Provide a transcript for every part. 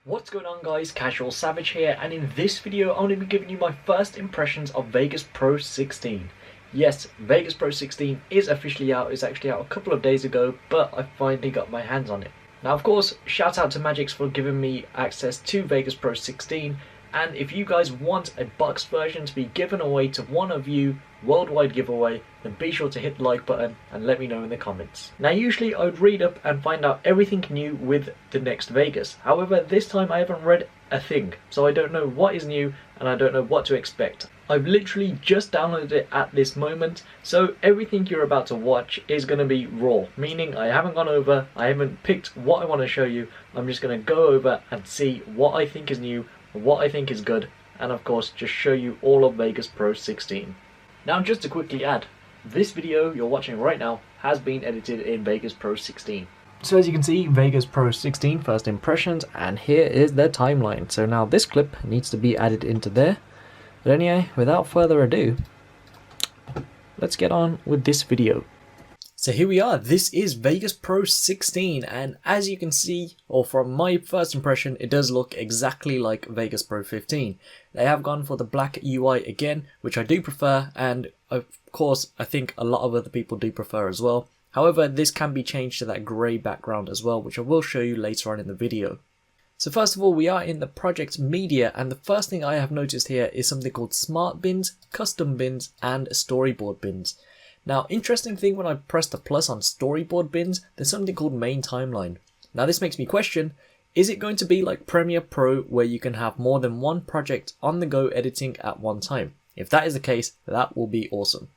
What's going on guys, CasualSavage here, and in this video I'm going to be giving you my first impressions of Vegas Pro 16. Yes, Vegas Pro 16 is officially out. It's actually out a couple of days ago, but I finally got my hands on it. Now of course, shout out to Magix for giving me access to Vegas Pro 16, and if you guys want a box version to be given away to one of you, worldwide giveaway, then be sure to hit the like button and let me know in the comments. Now usually I would read up and find out everything new with the next Vegas. However, this time I haven't read a thing, so I don't know what is new and I don't know what to expect. I've literally just downloaded it at this moment, so everything you're about to watch is going to be raw, meaning I haven't gone over, I haven't picked what I want to show you. I'm just going to go over and see what I think is new, what I think is good, and of course just show you all of Vegas Pro 16. Now just to quickly add, this video you're watching right now has been edited in Vegas Pro 16. So as you can see, Vegas Pro 16 first impressions, and here is their timeline. So now this clip needs to be added into there. But anyway, without further ado, let's get on with this video. So here we are, this is Vegas Pro 16, and as you can see, or from my first impression, it does look exactly like Vegas Pro 15. They have gone for the black UI again, which I do prefer, and of course I think a lot of other people do prefer as well. However, this can be changed to that grey background as well, which I will show you later on in the video. So first of all, we are in the project media, and the first thing I have noticed here is something called smart bins, custom bins, and storyboard bins. Now, interesting thing, when I press the plus on storyboard bins, there's something called main timeline. Now this makes me question, is it going to be like Premiere Pro where you can have more than one project on the go editing at one time? If that is the case, that will be awesome.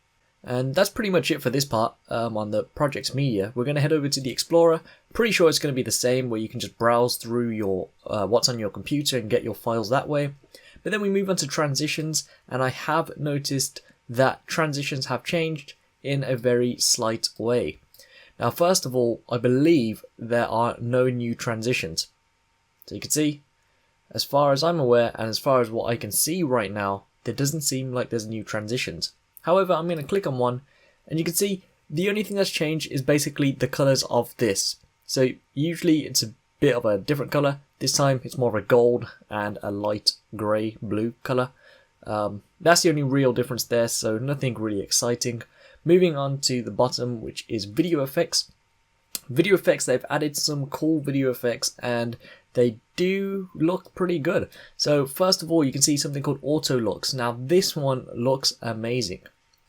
And that's pretty much it for this part on the project's media. We're going to head over to the Explorer. Pretty sure it's going to be the same, where you can just browse through your what's on your computer and get your files that way. But then we move on to transitions, and I have noticed that transitions have changed in a very slight way. Now first of all, I believe there are no new transitions. So you can see, as far as I'm aware and as far as what I can see right now, there doesn't seem like there's new transitions. However, I'm going to click on one, and you can see the only thing that's changed is basically the colours of this. So usually it's a bit of a different colour. This time it's more of a gold and a light grey blue colour. That's the only real difference there, so nothing really exciting. Moving on to the bottom, which is video effects. Video effects, they've added some cool video effects and they do look pretty good. So first of all, you can see something called auto looks. Now this one looks amazing.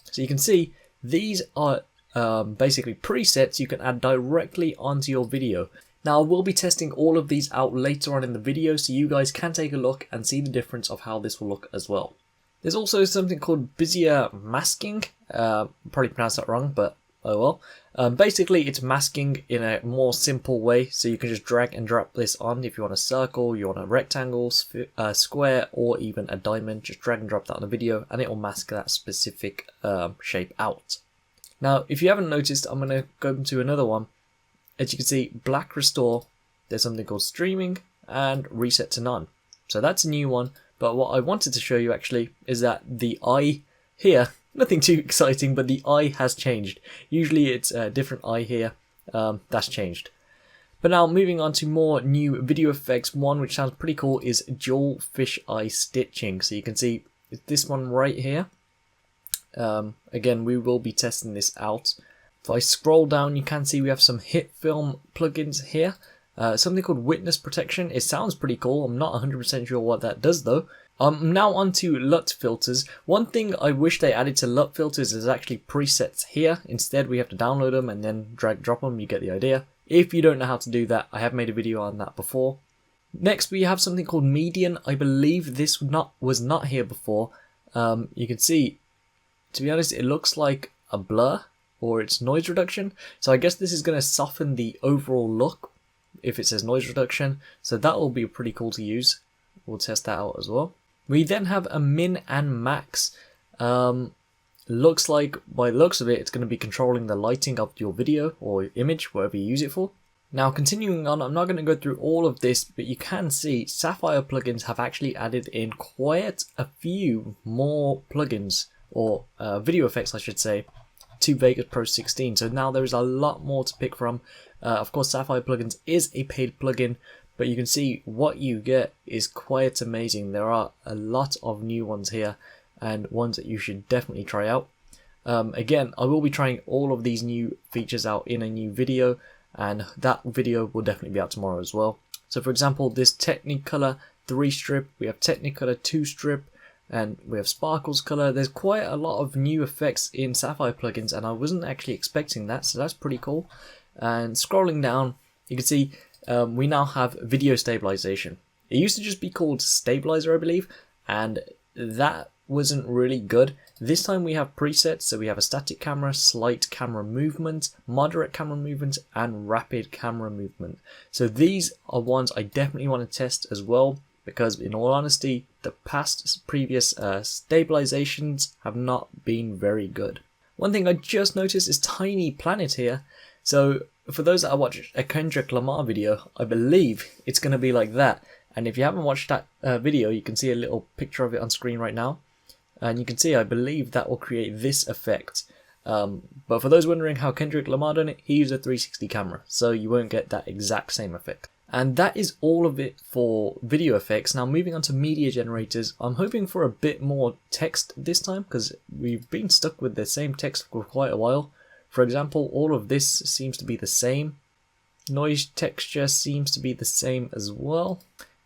So you can see these are basically presets you can add directly onto your video. Now I will be testing all of these out later on in the video, so you guys can take a look and see the difference of how this will look as well. There's also something called Bezier masking. Probably pronounced that wrong, but oh well. Basically, it's masking in a more simple way, so you can just drag and drop this on. If you want a circle, you want a rectangle, square, or even a diamond, just drag and drop that on the video, and it will mask that specific shape out. Now, if you haven't noticed, I'm going to go to another one. As you can see, black restore, there's something called streaming, and reset to none. So that's a new one. But what I wanted to show you actually is that the eye here, nothing too exciting, but the eye has changed. Usually it's a different eye here, that's changed. But now moving on to more new video effects, one which sounds pretty cool is dual fisheye stitching. So you can see this one right here. Again, we will be testing this out. If I scroll down, you can see we have some hit film plugins here. Something called witness protection. It sounds pretty cool. I'm not 100% sure what that does though. Now on to LUT filters. One thing I wish they added to LUT filters is actually presets here. Instead we have to download them and then drag drop them. You get the idea. If you don't know how to do that, I have made a video on that before. Next we have something called median. I believe this was not here before. You can see, to be honest, it looks like a blur or it's noise reduction. So I guess this is going to soften the overall look if it says noise reduction, so that will be pretty cool to use. We'll test that out as well. We then have a min and max. Looks like, by the looks of it, it's going to be controlling the lighting of your video or image, whatever you use it for. Now continuing on, I'm not going to go through all of this, but you can see Sapphire plugins have actually added in quite a few more plugins, or video effects I should say, to Vegas Pro 16. So now there is a lot more to pick from. Of course, Sapphire plugins is a paid plugin, but you can see what you get is quite amazing. There are a lot of new ones here and ones that you should definitely try out. Again, I will be trying all of these new features out in a new video, and that video will definitely be out tomorrow as well. So for example, this Technicolor 3 strip, we have Technicolor 2 strip, and we have Sparkles color. There's quite a lot of new effects in Sapphire plugins, and I wasn't actually expecting that, so that's pretty cool. And scrolling down, you can see we now have video stabilization. It used to just be called stabilizer, I believe, and that wasn't really good. This time we have presets, so we have a static camera, slight camera movement, moderate camera movement, and rapid camera movement. So these are ones I definitely want to test as well, because in all honesty, the previous stabilizations have not been very good. One thing I just noticed is Tiny Planet here. So for those that watch a Kendrick Lamar video, I believe it's going to be like that. And if you haven't watched that video, you can see a little picture of it on screen right now. And you can see, I believe that will create this effect. But for those wondering how Kendrick Lamar done it, he used a 360 camera, so you won't get that exact same effect. And that is all of it for video effects. Now moving on to media generators, I'm hoping for a bit more text this time, because we've been stuck with the same text for quite a while. For example, all of this seems to be the same. Noise texture seems to be the same as well.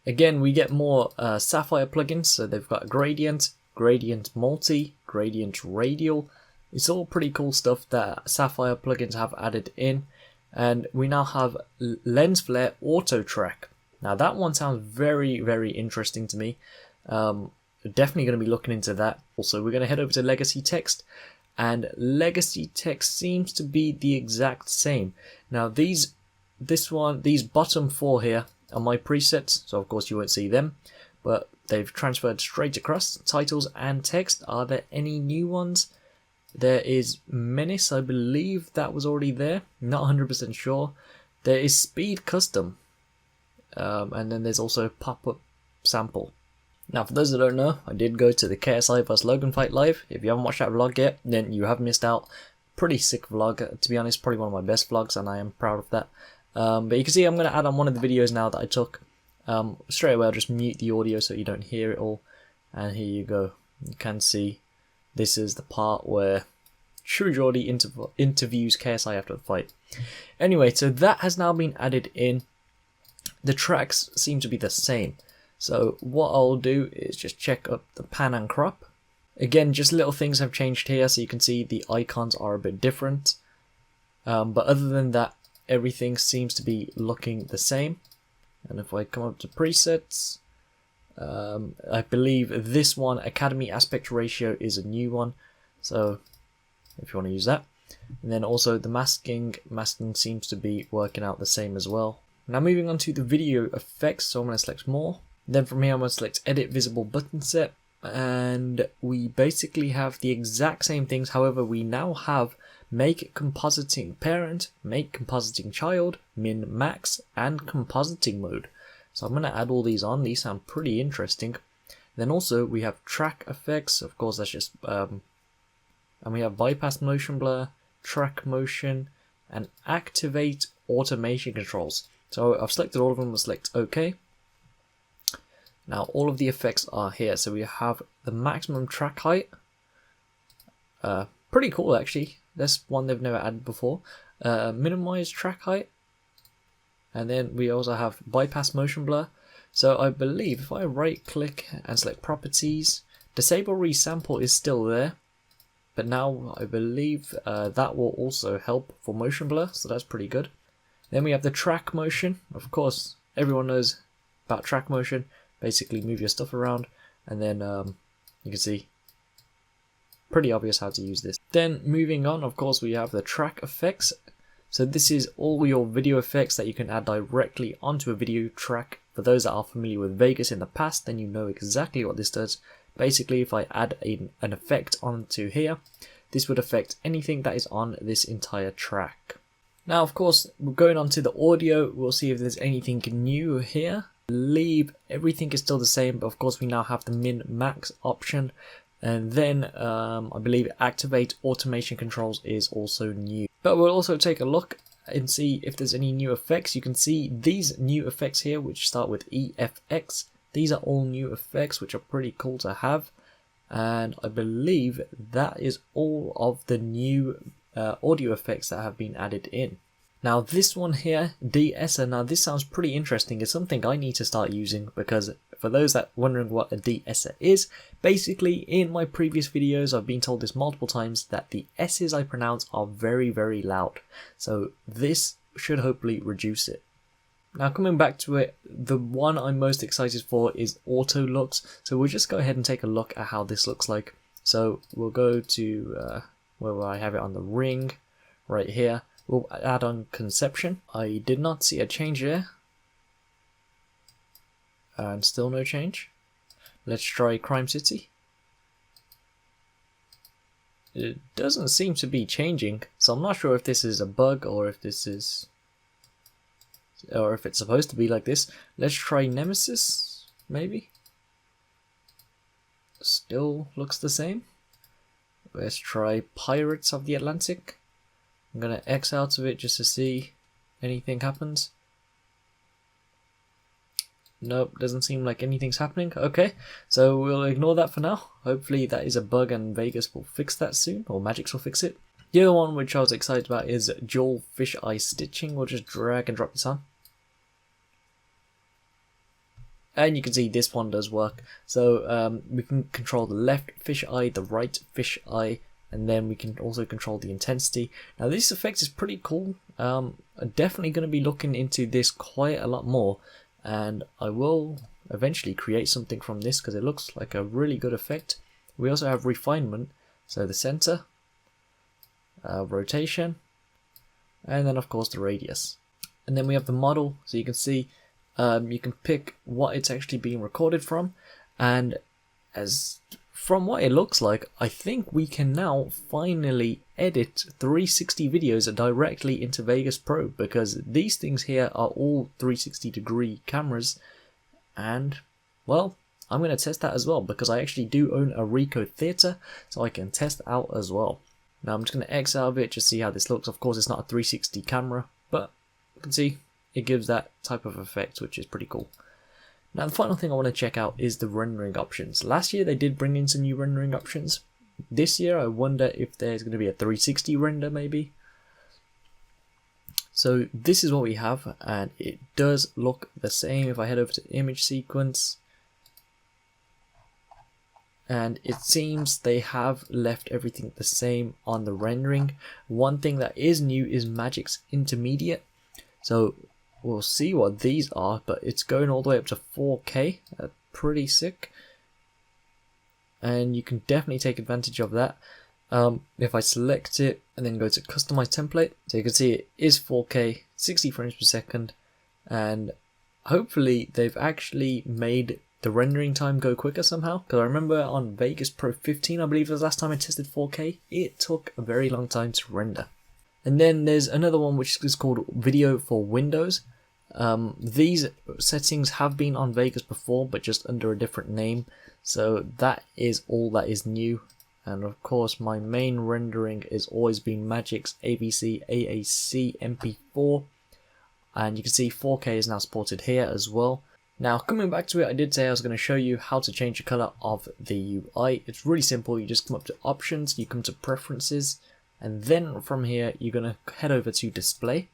Again, we get more Sapphire plugins, so they've got gradient, gradient multi, gradient radial. It's all pretty cool stuff that Sapphire plugins have added in. And we now have lens flare auto track. Now that one sounds very, very interesting to me. Definitely going to be looking into that. Also, we're going to head over to legacy text, and legacy text seems to be the exact same. Now these bottom 4 here are my presets, so of course you won't see them, but they've transferred straight across. Titles and text. Are there any new ones? There is Menace, I believe that was already there, not 100% sure. There is Speed Custom, and then there's also Pop-Up Sample. Now for those that don't know, I did go to the KSI vs Logan fight live. If you haven't watched that vlog yet, then you have missed out. Pretty sick vlog, to be honest, probably one of my best vlogs, and I am proud of that. But you can see I'm going to add on one of the videos now that I took. Straight away I'll just mute the audio so you don't hear it all, and here you go. You can see this is the part where True Geordie interviews KSI after the fight. Anyway, so that has now been added in. The tracks seem to be the same. So what I'll do is just check up the pan and crop. Again, just little things have changed here, so you can see the icons are a bit different. But other than that, everything seems to be looking the same. And if I come up to presets, I believe this one, Academy Aspect Ratio, is a new one, so if you want to use that. And then also the masking seems to be working out the same as well. Now moving on to the video effects, so I'm going to select more. Then from here I'm going to select Edit Visible Button Set, and we basically have the exact same things. However, we now have Make Compositing Parent, Make Compositing Child, Min Max, and Compositing Mode. So I'm going to add all these on. These sound pretty interesting. Then also we have track effects. Of course, that's just and we have bypass motion blur, track motion, and activate automation controls. So I've selected all of them. We'll select OK. Now all of the effects are here. So we have the maximum track height. Pretty cool actually. That's one they've never added before. Minimize track height. And then we also have bypass motion blur. So I believe if I right click and select properties, disable resample is still there. But now I believe that will also help for motion blur. So that's pretty good. Then we have the track motion. Of course, everyone knows about track motion. Basically move your stuff around. And then you can see pretty obvious how to use this. Then moving on, of course, we have the track effects. So this is all your video effects that you can add directly onto a video track. For those that are familiar with Vegas in the past, then you know exactly what this does. Basically, if I add an effect onto here, this would affect anything that is on this entire track. Now, of course, we're going on to the audio. We'll see if there's anything new here. I believe everything is still the same, but of course we now have the min max option. And then I believe activate automation controls is also new. But we'll also take a look and see if there's any new effects, you can see these new effects here, which start with EFX. These are all new effects, which are pretty cool to have. And I believe that is all of the new audio effects that have been added in. Now this one here, de-esser, now this sounds pretty interesting. It's something I need to start using, because for those that wondering what a de-esser is, basically in my previous videos I've been told this multiple times that the S's I pronounce are very, very loud. So this should hopefully reduce it. Now coming back to it, the one I'm most excited for is auto looks. So we'll just go ahead and take a look at how this looks like. So we'll go to where I have it on the ring, right here. We'll add on conception. I did not see a change there. And still no change. Let's try Crime City. It doesn't seem to be changing, so I'm not sure if this is a bug or if this is, or if it's supposed to be like this. Let's try Nemesis, maybe. Still looks the same. Let's try Pirates of the Atlantic. I'm gonna X out of it just to see anything happens. Nope, doesn't seem like anything's happening. Okay, so we'll ignore that for now. Hopefully that is a bug and Vegas will fix that soon, or Magix will fix it. The other one which I was excited about is dual fisheye stitching. We'll just drag and drop this on. And you can see this one does work. So we can control the left fisheye, the right fisheye, and then we can also control the intensity. Now this effect is pretty cool. I'm definitely going to be looking into this quite a lot more. And I will eventually create something from this because it looks like a really good effect. We also have refinement, so the center, rotation, and then of course the radius. And then we have the model, so you can see you can pick what it's actually being recorded from, and as from what it looks like, I think we can now finally edit 360 videos directly into Vegas Pro, because these things here are all 360 degree cameras, and well, I'm going to test that as well because I actually do own a Ricoh Theater, so I can test out as well. Now I'm just going to X out of it just see how this looks. Of course it's not a 360 camera, but you can see it gives that type of effect, which is pretty cool. Now the final thing I want to check out is the rendering options. Last year they did bring in some new rendering options. This year I wonder if there's going to be a 360 render maybe. So this is what we have, and it does look the same. If I head over to image sequence, and it seems they have left everything the same on the rendering. One thing that is new is Magix Intermediate. So we'll see what these are, but it's going all the way up to 4K. Pretty sick. And you can definitely take advantage of that. If I select it and then go to customize template, so you can see it is 4K, 60 frames per second, and hopefully they've actually made the rendering time go quicker somehow, because I remember on Vegas Pro 15, I believe was the last time I tested 4K, it took a very long time to render. And then there's another one which is called Video for Windows. These settings have been on Vegas before, but just under a different name. So that is all that is new. And of course, my main rendering has always been Magix AVC AAC MP4. And you can see 4K is now supported here as well. Now, coming back to it, I did say I was going to show you how to change the color of the UI. It's really simple. You just come up to Options, you come to Preferences, and then from here, you're going to head over to Display.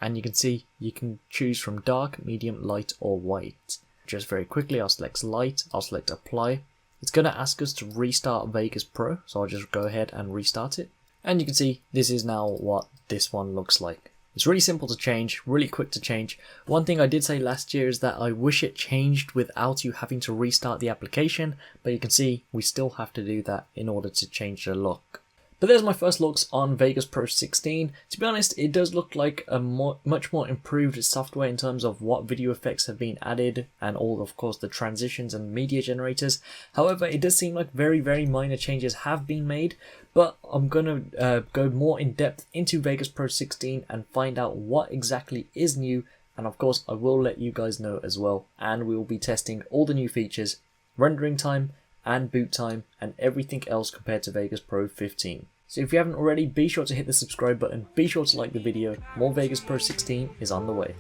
And you can see you can choose from dark, medium, light, or white. Just very quickly, I'll select light, I'll select apply. It's going to ask us to restart Vegas Pro, so I'll just go ahead and restart it. And you can see this is now what this one looks like. It's really simple to change, really quick to change. One thing I did say last year is that I wish it changed without you having to restart the application, but you can see we still have to do that in order to change the look. But there's my first looks on Vegas Pro 16. To be honest, it does look like a much more improved software in terms of what video effects have been added and all, of course, the transitions and media generators. However, it does seem like very, very minor changes have been made, but I'm going to go more in depth into Vegas Pro 16 and find out what exactly is new. And of course, I will let you guys know as well. And we will be testing all the new features, rendering time, and boot time, and everything else compared to Vegas Pro 15. So if you haven't already, be sure to hit the subscribe button, be sure to like the video. More Vegas Pro 16 is on the way.